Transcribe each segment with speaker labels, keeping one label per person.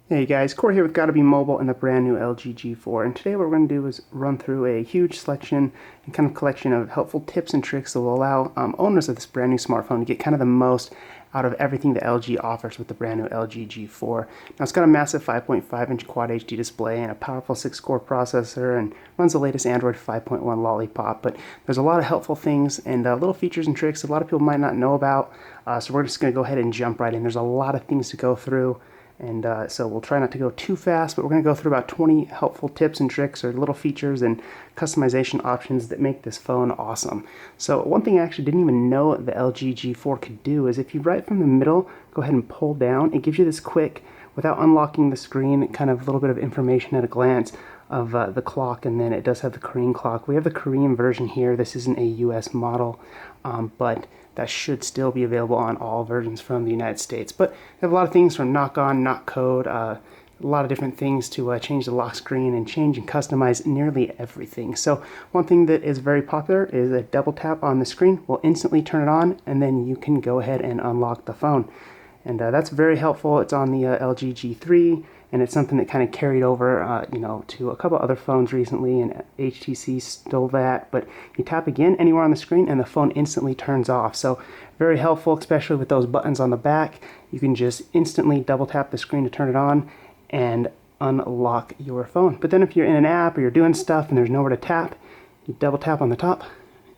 Speaker 1: Hey guys, Corey here with GottaBeMobile and the brand new LG G4, and today what we're going to do is run through a huge selection and kind of collection of helpful tips and tricks that will allow owners of this brand new smartphone to get kind of the most out of everything that LG offers with the brand new LG G4. Now it's got a massive 5.5-inch Quad HD display and a powerful 6-core processor and runs the latest Android 5.1 Lollipop, but there's a lot of helpful things and little features and tricks that a lot of people might not know about, so we're just going to go ahead and jump right in. There's a lot of things to go through. And so we'll try not to go too fast, but we're going to go through about 20 helpful tips and tricks or little features and customization options that make this phone awesome. So one thing I actually didn't even know the LG G4 could do is if you right from the middle, go ahead and pull down, it gives you this quick, without unlocking the screen, kind of a little bit of information at a glance of the clock, and then it does have the Korean clock. We have the Korean version here. This isn't a US model, but that should still be available on all versions from the United States. But they have a lot of things from knock on, knock code, a lot of different things to change the lock screen and change and customize nearly everything. So one thing that is very popular is a double tap on the screen will instantly turn it on, and then you can go ahead and unlock the phone. And that's very helpful. It's on the LG G3, and it's something that kind of carried over, to a couple other phones recently, and HTC stole that. But you tap again anywhere on the screen, and the phone instantly turns off. So very helpful, especially with those buttons on the back. You can just instantly double tap the screen to turn it on and unlock your phone. But then if you're in an app or you're doing stuff and there's nowhere to tap, you double tap on the top,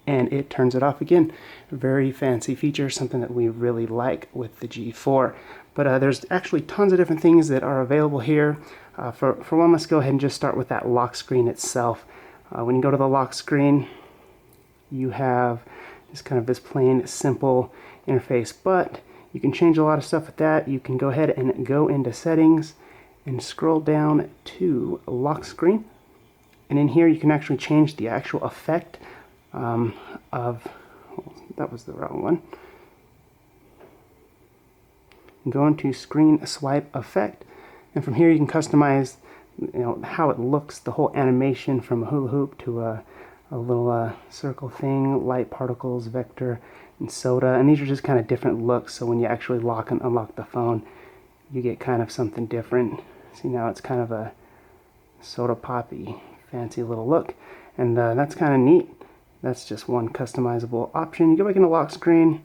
Speaker 1: and it turns it off again. Very fancy feature, something that we really like with the G4. But there's actually tons of different things that are available here. For one, let's go ahead and just start with that lock screen itself. When you go to the lock screen, you have just kind of this plain, simple interface, but you can change a lot of stuff with that. You can go ahead and go into settings and scroll down to lock screen. And in here, you can actually change the actual effect that was the wrong one. Go into screen swipe effect, and from here you can customize how it looks, the whole animation from a hula hoop to a little circle thing, light particles, vector, and soda. And these are just kind of different looks, so when you actually lock and unlock the phone, you get kind of something different. See, now it's kind of a soda poppy fancy little look, and that's kind of neat. That's just one customizable option. You go back into lock screen,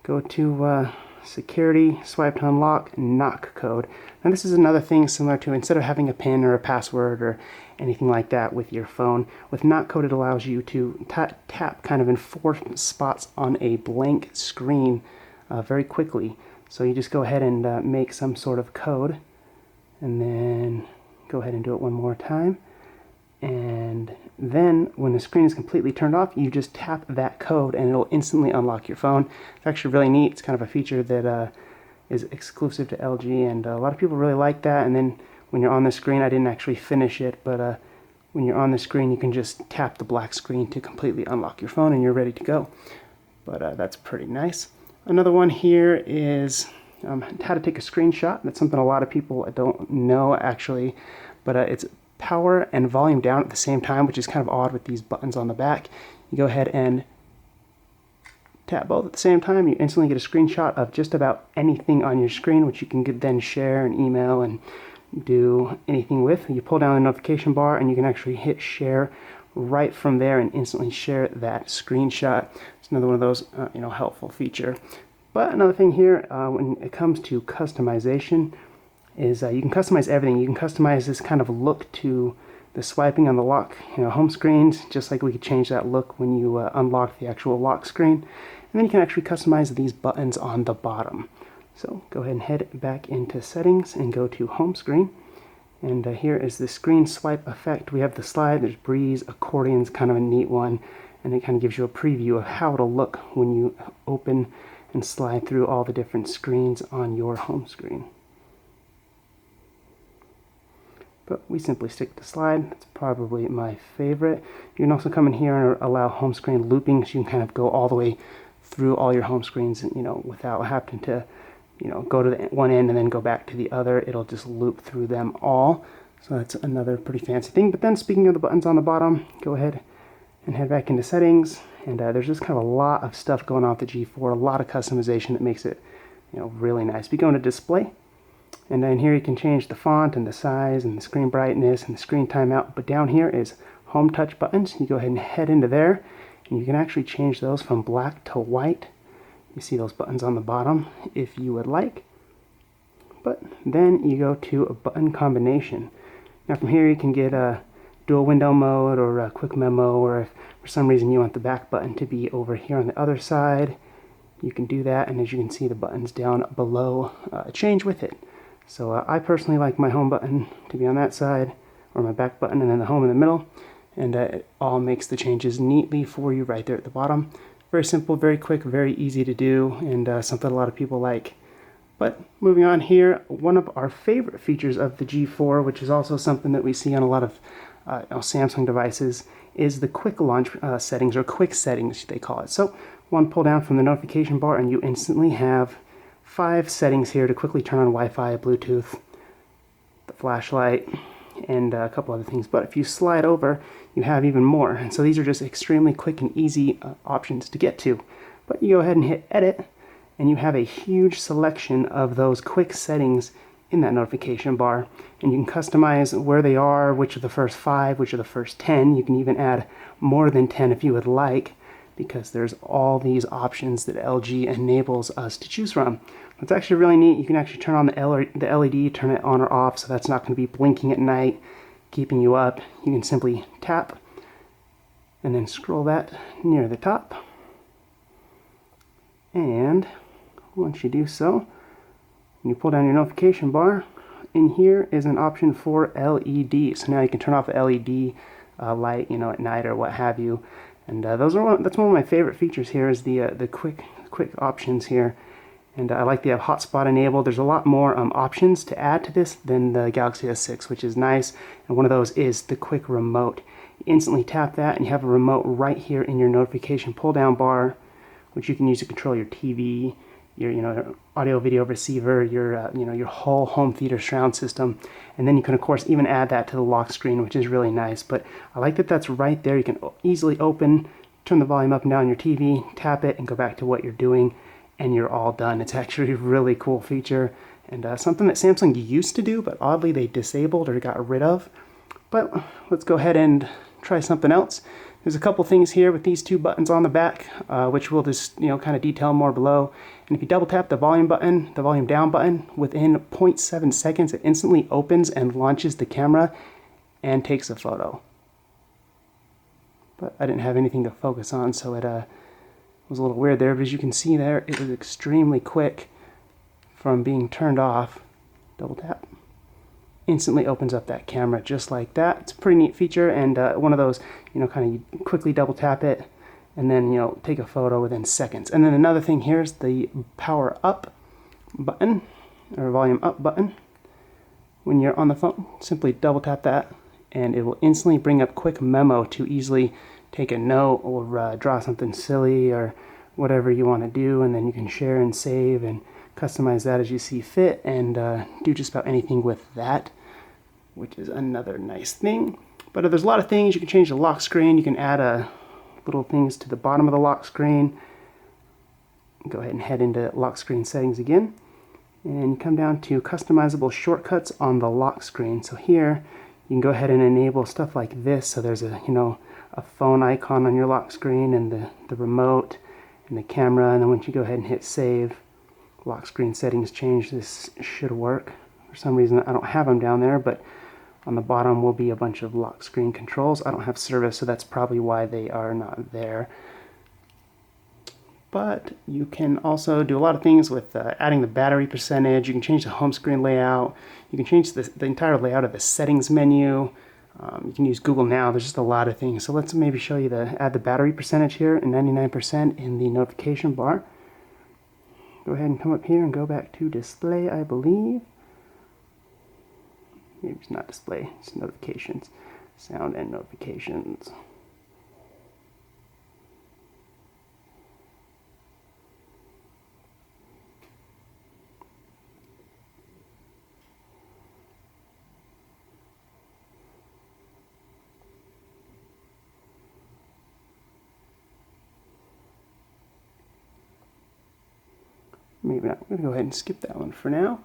Speaker 1: go to security, swipe to unlock, knock code. Now this is another thing similar to, instead of having a PIN or a password or anything like that with your phone, with knock code it allows you to tap kind of in 4 spots on a blank screen very quickly. So you just go ahead and make some sort of code, and then go ahead and do it one more time. And then when the screen is completely turned off, you just tap that code and it'll instantly unlock your phone. It's actually really neat. It's kind of a feature that is exclusive to LG, and a lot of people really like that. And then when you're on the screen, I didn't actually finish it, but when you're on the screen, you can just tap the black screen to completely unlock your phone and you're ready to go. But that's pretty nice. Another one here is how to take a screenshot. That's something a lot of people don't know actually, but it's power and volume down at the same time, which is kind of odd with these buttons on the back. You go ahead and tap both at the same time, you instantly get a screenshot of just about anything on your screen, which you can then share and email and do anything with. You pull down the notification bar and you can actually hit share right from there and instantly share that screenshot. It's another one of those helpful feature. But another thing here, when it comes to customization, is you can customize everything. You can customize this kind of look to the swiping on the lock home screens, just like we could change that look when you unlock the actual lock screen. And then you can actually customize these buttons on the bottom. So go ahead and head back into settings and go to home screen. And here is the screen swipe effect. We have the slide, there's breeze, accordion's kind of a neat one, and it kind of gives you a preview of how it'll look when you open and slide through all the different screens on your home screen. But we simply stick to slide. That's probably my favorite. You can also come in here and allow home screen looping, so you can kind of go all the way through all your home screens, without having to, go to the one end and then go back to the other. It'll just loop through them all. So that's another pretty fancy thing. But then speaking of the buttons on the bottom, go ahead and head back into settings. And there's just kind of a lot of stuff going on with the G4, a lot of customization that makes it, really nice. We go into display. And then here you can change the font and the size and the screen brightness and the screen timeout. But down here is home touch buttons. You go ahead and head into there, and you can actually change those from black to white. You see those buttons on the bottom if you would like. But then you go to a button combination. Now from here you can get a dual window mode or a quick memo, or if for some reason you want the back button to be over here on the other side, you can do that. And as you can see, the buttons down below change with it. So I personally like my home button to be on that side, or my back button, and then the home in the middle. And it all makes the changes neatly for you right there at the bottom. Very simple, very quick, very easy to do, and something a lot of people like. But moving on here, one of our favorite features of the G4, which is also something that we see on a lot of Samsung devices, is the quick launch settings, or quick settings they call it. So one pull down from the notification bar and you instantly have 5 settings here to quickly turn on Wi-Fi, Bluetooth, the flashlight, and a couple other things. But if you slide over, you have even more. And so these are just extremely quick and easy options to get to. But you go ahead and hit edit, and you have a huge selection of those quick settings in that notification bar. And you can customize where they are, which are the first 5, which are the first 10. You can even add more than 10 if you would like, because there's all these options that LG enables us to choose from. It's actually really neat. You can actually turn on the LED, turn it on or off, so that's not going to be blinking at night, keeping you up. You can simply tap and then scroll that near the top. And once you do so, when you pull down your notification bar, in here is an option for LED. So now you can turn off the LED light, at night or what have you. And that's one of my favorite features here, is the quick options here. And I like the hotspot enabled. There's a lot more options to add to this than the Galaxy S6, which is nice. And one of those is the quick remote. You instantly tap that, and you have a remote right here in your notification pull-down bar, which you can use to control your TV, your audio video receiver, your whole home theater surround system. And then you can of course even add that to the lock screen, which is really nice. But I like that that's right there. You can easily open, turn the volume up and down on your TV, tap it, and go back to what you're doing, and you're all done. It's actually a really cool feature, and something that Samsung used to do, but oddly they disabled or got rid of. But let's go ahead and try something else. There's a couple things here with these 2 buttons on the back, which we'll just kind of detail more below. And if you double tap the volume button, the volume down button, within 0.7 seconds it instantly opens and launches the camera and takes a photo. But I didn't have anything to focus on, so it was a little weird there. But as you can see there, it was extremely quick from being turned off. Double tap. Instantly opens up that camera just like that. It's a pretty neat feature, and one of those, kind of quickly double tap it and then, take a photo within seconds. And then another thing here is the power up button, or volume up button. When you're on the phone, simply double tap that, and it will instantly bring up quick memo to easily take a note or draw something silly or whatever you want to do, and then you can share and save and customize that as you see fit, and do just about anything with that, which is another nice thing. But there's a lot of things. You can change the lock screen. You can add little things to the bottom of the lock screen. Go ahead and head into lock screen settings again, and you come down to customizable shortcuts on the lock screen. So here you can go ahead and enable stuff like this. So there's a phone icon on your lock screen, and the remote and the camera. And then once you go ahead and hit save, lock screen settings change. This should work. For some reason I don't have them down there, but on the bottom will be a bunch of lock screen controls. I don't have service, so that's probably why they are not there. But you can also do a lot of things with adding the battery percentage. You can change the home screen layout. You can change the entire layout of the settings menu. You can use Google Now. There's just a lot of things. So let's maybe show you add the battery percentage here, and 99% in the notification bar. Go ahead and come up here and go back to display, I believe. Maybe it's not display, it's notifications. Sound and notifications. Maybe not. I'm going to go ahead and skip that one for now.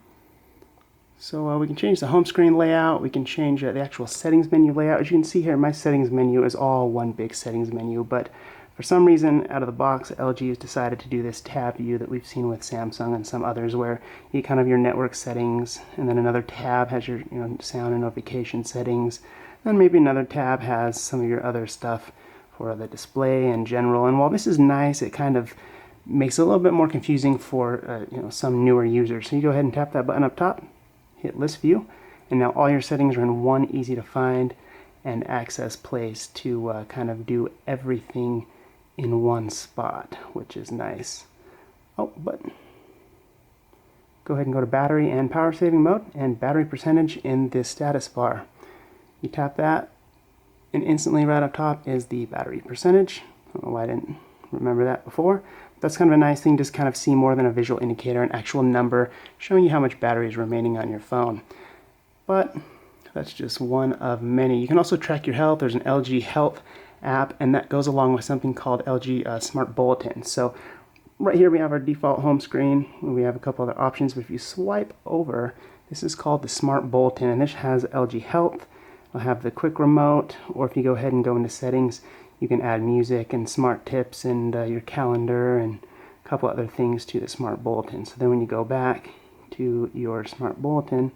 Speaker 1: So we can change the home screen layout, we can change the actual settings menu layout. As you can see here, my settings menu is all one big settings menu, but for some reason, out of the box, LG has decided to do this tab view that we've seen with Samsung and some others, where you kind of your network settings, and then another tab has your sound and notification settings, and maybe another tab has some of your other stuff for the display in general. And while this is nice, it kind of makes it a little bit more confusing for some newer users. So you go ahead and tap that button up top, hit List View, and now all your settings are in one easy to find and access place to kind of do everything in one spot, which is nice. Oh, but go ahead and go to battery and power saving mode and battery percentage in this status bar. You tap that, and instantly right up top is the battery percentage. I don't know why I didn't remember that before. That's kind of a nice thing, just kind of see more than a visual indicator, an actual number showing you how much battery is remaining on your phone. But that's just one of many. You can also track your health. There's an LG Health app, and that goes along with something called LG Smart Bulletin. So right here we have our default home screen. We have a couple other options, but if you swipe over, this is called the Smart Bulletin, and this has LG Health. I'll have the quick remote, or if you go ahead and go into settings, you can add music and smart tips and your calendar and a couple other things to the Smart Bulletin. So then when you go back to your Smart Bulletin,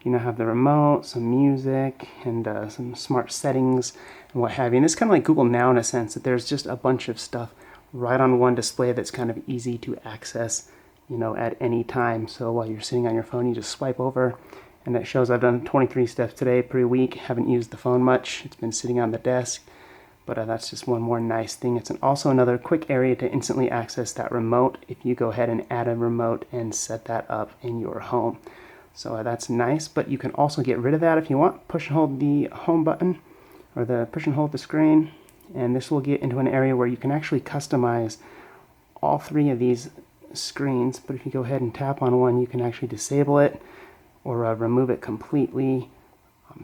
Speaker 1: you now have the remote, some music, and some smart settings and what have you. And it's kind of like Google Now in a sense, that there's just a bunch of stuff right on one display that's kind of easy to access, at any time. So while you're sitting on your phone, you just swipe over, and that shows I've done 23 steps today per week. Haven't used the phone much. It's been sitting on the desk. But that's just one more nice thing. It's also another quick area to instantly access that remote if you go ahead and add a remote and set that up in your home. So that's nice, but you can also get rid of that if you want. Push and hold the home button, or push and hold the screen, and this will get into an area where you can actually customize all three of these screens. But if you go ahead and tap on one, you can actually disable it or remove it completely.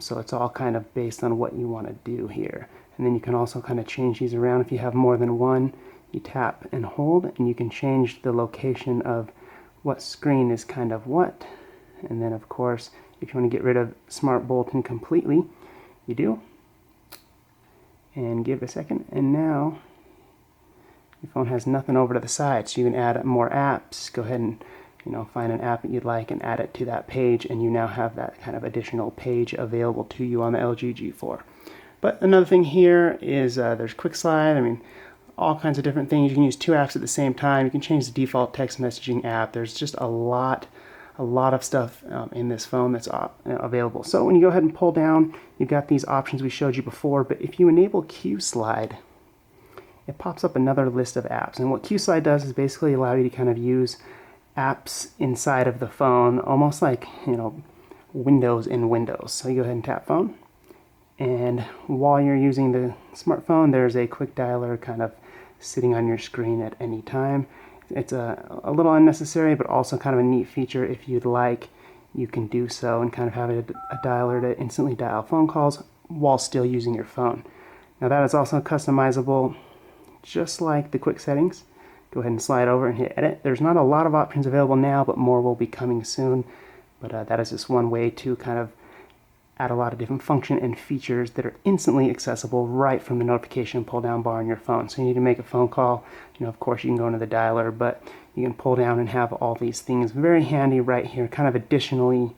Speaker 1: So it's all kind of based on what you want to do here. And then you can also kind of change these around. If you have more than one, you tap and hold, and you can change the location of what screen is kind of what. And then of course, if you want to get rid of Smart Bulletin completely, you do. And give it a second, and now your phone has nothing over to the side, so you can add more apps. Go ahead and find an app that you'd like and add it to that page, and you now have that kind of additional page available to you on the LG G4. But another thing here is there's QuickSlide. All kinds of different things. You can use two apps at the same time. You can change the default text messaging app. There's just a lot of stuff in this phone that's available. So when you go ahead and pull down, you've got these options we showed you before, but if you enable QSlide, it pops up another list of apps. And what QSlide does is basically allow you to kind of use apps inside of the phone, almost like Windows in Windows. So you go ahead and tap phone, and while you're using the smartphone, there's a quick dialer kind of sitting on your screen at any time. It's a little unnecessary, but also kind of a neat feature. If you'd like, you can do so and kind of have a dialer to instantly dial phone calls while still using your phone. Now that is also customizable, just like the quick settings. Go ahead and slide over and hit edit. There's not a lot of options available now, but more will be coming soon. But that is just one way to kind of add a lot of different function and features that are instantly accessible right from the notification pull down bar on your phone. So you need to make a phone call, of course you can go into the dialer, but you can pull down and have all these things very handy right here, kind of additionally,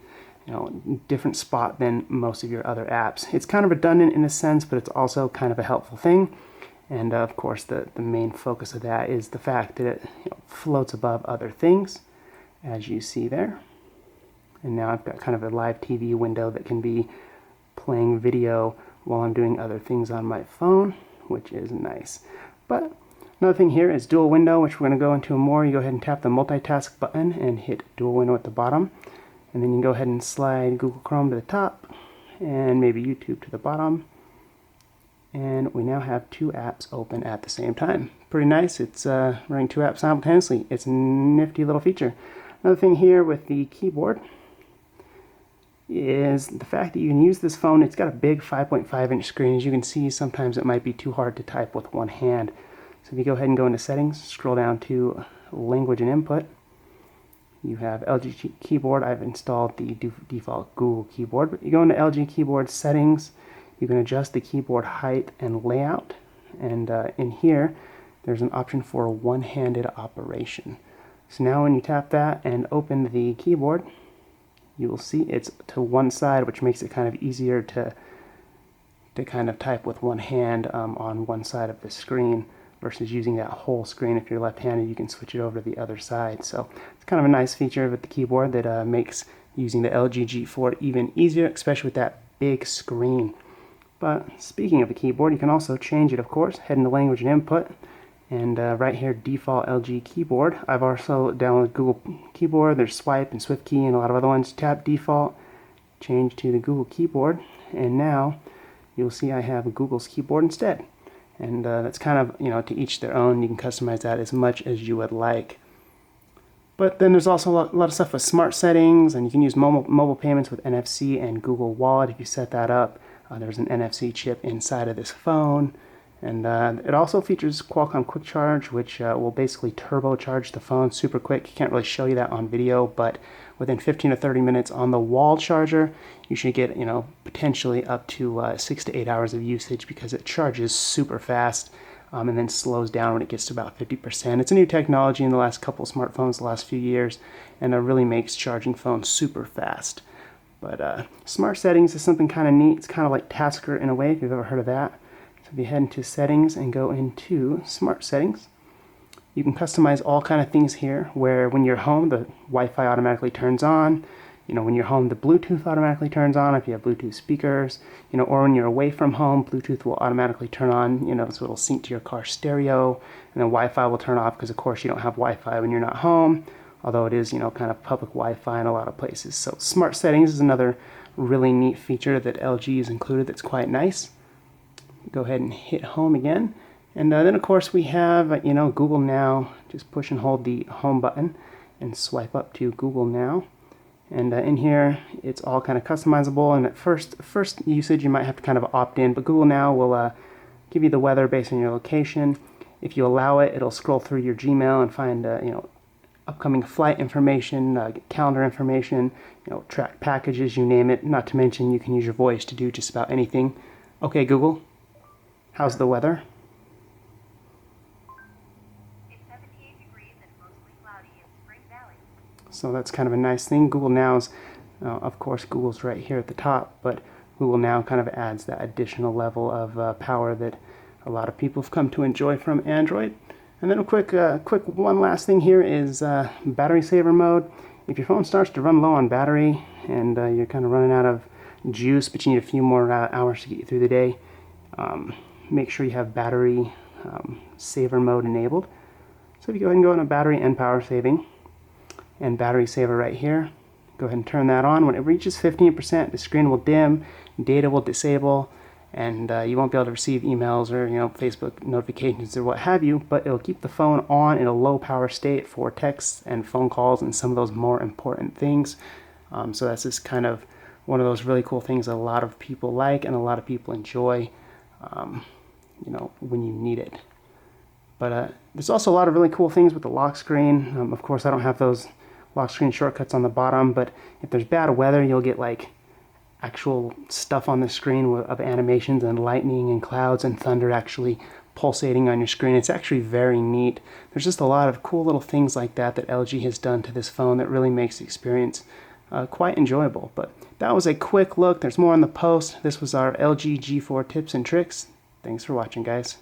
Speaker 1: different spot than most of your other apps. It's kind of redundant in a sense, but it's also kind of a helpful thing. And of course the main focus of that is the fact that it floats above other things, as you see there. And now I've got kind of a live TV window that can be playing video while I'm doing other things on my phone, which is nice. But another thing here is dual window, which we're going to go into more. You go ahead and tap the multitask button and hit dual window at the bottom. And then you can go ahead and slide Google Chrome to the top and maybe YouTube to the bottom. And we now have two apps open at the same time. Pretty nice. It's running two apps simultaneously. It's a nifty little feature. Another thing here with the keyboard is the fact that you can use this phone. It's got a big 5.5-inch screen. As you can see, sometimes it might be too hard to type with one hand. So if you go ahead and go into settings, scroll down to language and input, You have LG keyboard. I've installed the default Google keyboard. But you go into LG keyboard settings. You can adjust the keyboard height and layout. And in here, there's an option for one-handed operation. So now when you tap that and open the keyboard, you will see it's to one side, which makes it kind of easier to kind of type with one hand on one side of the screen versus using that whole screen. If you're left-handed, you can switch it over to the other side. So it's kind of a nice feature with the keyboard that makes using the LG G4 even easier, especially with that big screen. But speaking of the keyboard, you can also change it, of course. Head into language and input, and right here, default LG keyboard. I've also downloaded Google keyboard. There's swipe and swift key and a lot of other ones. Tap default, change to the Google keyboard, and now you'll see I have Google's keyboard instead. And that's kind of, to each their own. You can customize that as much as you would like. But then there's also a lot of stuff with smart settings, and you can use mobile payments with NFC and Google Wallet if you set that up. There's an NFC chip inside of this phone. And it also features Qualcomm Quick Charge, which will basically turbocharge the phone super quick. Can't really show you that on video, but within 15 to 30 minutes on the wall charger, you should get, potentially up to 6 to 8 hours of usage because it charges super fast and then slows down when it gets to about 50%. It's a new technology in the last couple of smartphones, the last few years, and it really makes charging phones super fast. But smart settings is something kind of neat. It's kind of like Tasker in a way, if you've ever heard of that. So if you head into settings and go into smart settings, you can customize all kind of things here where when you're home, the Wi-Fi automatically turns on. When you're home, the Bluetooth automatically turns on if you have Bluetooth speakers. Or when you're away from home, Bluetooth will automatically turn on, so it'll sync to your car stereo. And then Wi-Fi will turn off because, of course, you don't have Wi-Fi when you're not home, although it is, kind of public Wi-Fi in a lot of places. So smart settings is another really neat feature that LG has included that's quite nice. Go ahead and hit home again. And then, of course, we have, Google Now. Just push and hold the home button and swipe up to Google Now. And in here, it's all kind of customizable. And at first usage, you might have to kind of opt in. But Google Now will give you the weather based on your location. If you allow it, it'll scroll through your Gmail and find, upcoming flight information, calendar information, track packages, you name it. Not to mention, you can use your voice to do just about anything. Okay, Google, how's the weather? So that's kind of a nice thing. Google Now's, of course, Google's right here at the top, but Google Now kind of adds that additional level of power that a lot of people have come to enjoy from Android. And then a quick one last thing here is battery saver mode. If your phone starts to run low on battery and you're kind of running out of juice, but you need a few more hours to get you through the day, make sure you have battery saver mode enabled. So if you go ahead and go into battery and power saving, and battery saver right here, go ahead and turn that on. When it reaches 15%, the screen will dim, data will disable, and you won't be able to receive emails or Facebook notifications or what have you, but it'll keep the phone on in a low power state for texts and phone calls and some of those more important things. So that's just kind of one of those really cool things that a lot of people like and a lot of people enjoy when you need it. But there's also a lot of really cool things with the lock screen. Of course, I don't have those lock screen shortcuts on the bottom, but if there's bad weather, you'll get like actual stuff on the screen of animations and lightning and clouds and thunder actually pulsating on your screen. It's actually very neat. There's just a lot of cool little things like that that LG has done to this phone that really makes the experience quite enjoyable. But that was a quick look. There's more on the post. This was our LG G4 tips and tricks. Thanks for watching, guys.